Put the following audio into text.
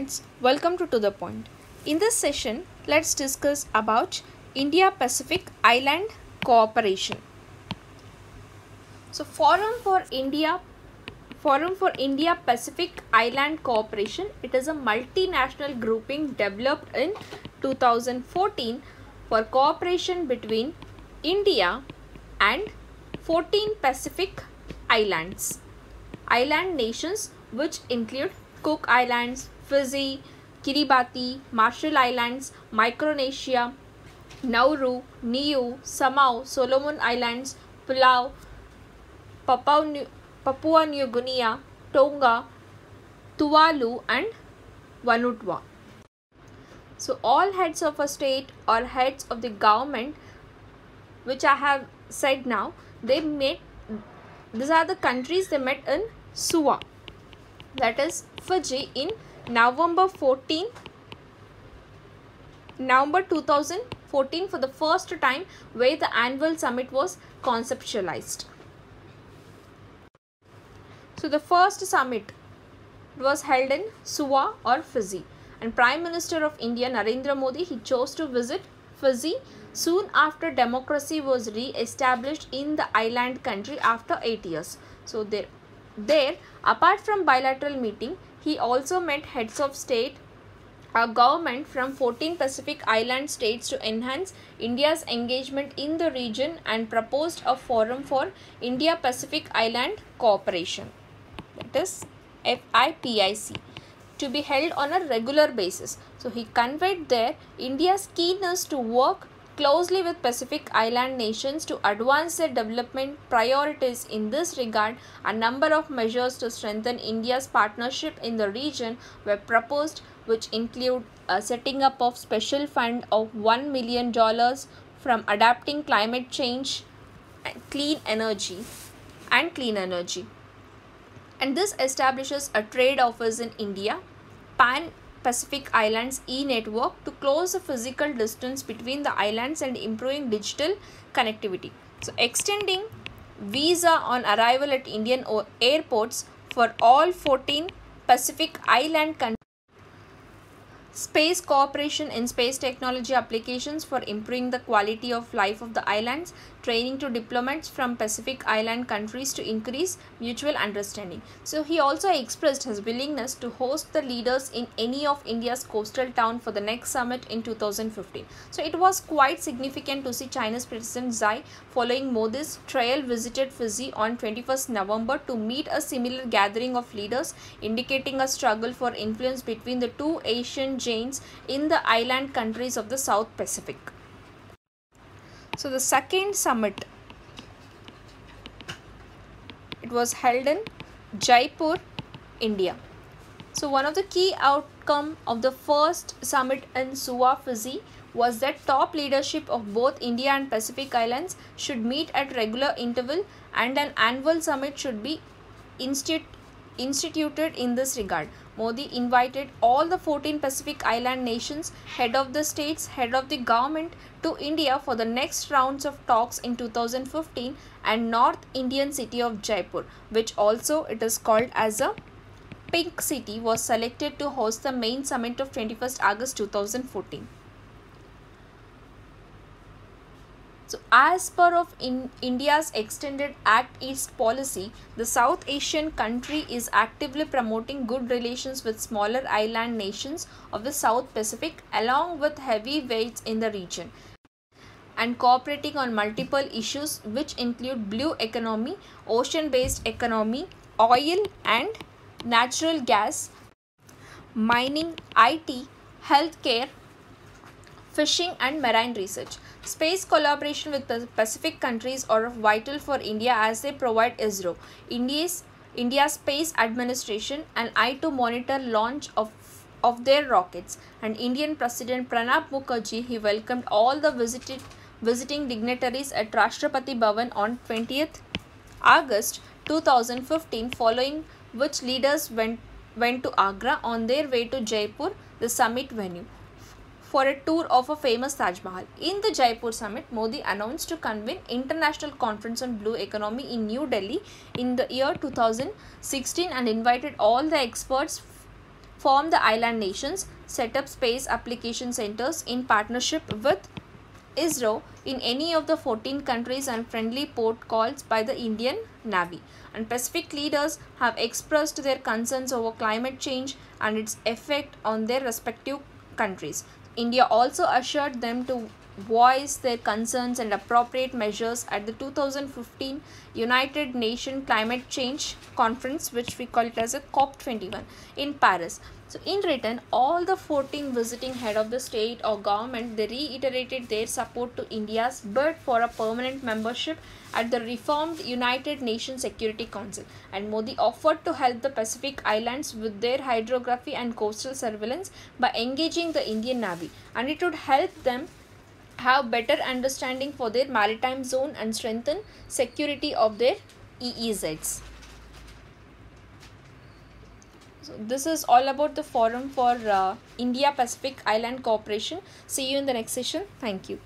students, welcome to the point. In this session, let's discuss about India-Pacific Island Cooperation. So, Forum for India-Pacific Island Cooperation. It is a multinational grouping developed in 2014 for cooperation between India and 14 Pacific islands. Island nations which include Cook Islands, Fiji, Kiribati, Marshall Islands, Micronesia, Nauru, Niue, Samoa, Solomon Islands, Palau, Papua New Guinea, Tonga, Tuvalu and Vanuatu. So all heads of a state or heads of the government, which I have said now, they met. These are the countries they met in Suva, that is Fiji, in November 2014 for the first time, where the annual summit was conceptualized. So the first summit was held in Suva or Fiji, and Prime Minister of India Narendra Modi, he chose to visit Fiji soon after democracy was re-established in the island country after 8 years. So there, apart from bilateral meeting, he also met heads of state or government from 14 Pacific Island states to enhance India's engagement in the region and proposed a forum for India-Pacific Island Cooperation, that is FIPIC, to be held on a regular basis. So he conveyed there India's keenness to work closely with Pacific Island nations to advance their development priorities. In this regard, a number of measures to strengthen India's partnership in the region were proposed, which include setting up of special fund of $1 million from adapting climate change and clean energy. And this establishes a trade office in India, Pan-Pacific Islands e-network, to close the physical distance between the islands and improving digital connectivity. So extending visa on arrival at Indian airports for all 14 Pacific Island countries. Space cooperation in space technology applications for improving the quality of life of the islands, training to diplomats from Pacific Island countries to increase mutual understanding. So he also expressed his willingness to host the leaders in any of India's coastal town for the next summit in 2015. So it was quite significant to see China's President Xi, following Modi's trial, visited Fiji on 21st November to meet a similar gathering of leaders, indicating a struggle for influence between the two Asian giants in the island countries of the South Pacific. So the second summit, it was held in Jaipur, India. So one of the key outcome of the first summit in Suva, Fiji, was that top leadership of both India and Pacific Islands should meet at regular interval, and an annual summit should be instituted in this regard. Modi invited all the 14 Pacific Island nations, head of the states, head of the government, to India for the next rounds of talks in 2015, and North Indian city of Jaipur, which also it is called as a Pink City, was selected to host the main summit of 21st August 2014. So as per of India's Extended Act East policy, the South Asian country is actively promoting good relations with smaller island nations of the South Pacific, along with heavyweights in the region, and cooperating on multiple issues which include blue economy, ocean-based economy, oil and natural gas, mining, IT, healthcare, fishing and marine research. Space collaboration with the Pacific countries are vital for India as they provide ISRO, India's Space Administration, and eye to monitor launch of their rockets. And Indian President Pranab Mukherjee, he welcomed all the visiting dignitaries at Rashtrapati Bhavan on 20th August 2015, following which leaders went to Agra on their way to Jaipur, the summit venue, for a tour of a famous Taj Mahal. In the Jaipur summit, Modi announced to convene International Conference on Blue Economy in New Delhi in the year 2016 and invited all the experts form the island nations, set up space application centers in partnership with ISRO in any of the 14 countries and friendly port calls by the Indian Navy. And Pacific leaders have expressed their concerns over climate change and its effect on their respective countries. India also assured them to voice their concerns and appropriate measures at the 2015 United Nations Climate Change Conference, which we call it as a COP21 in Paris. So in return, all the 14 visiting head of the state or government, they reiterated their support to India's bid for a permanent membership at the reformed United Nations Security Council, and Modi offered to help the Pacific Islands with their hydrography and coastal surveillance by engaging the Indian Navy, and it would help them have better understanding for their maritime zone and strengthen security of their EEZs. So this is all about the forum for India Pacific Island Cooperation. See you in the next session. Thank you.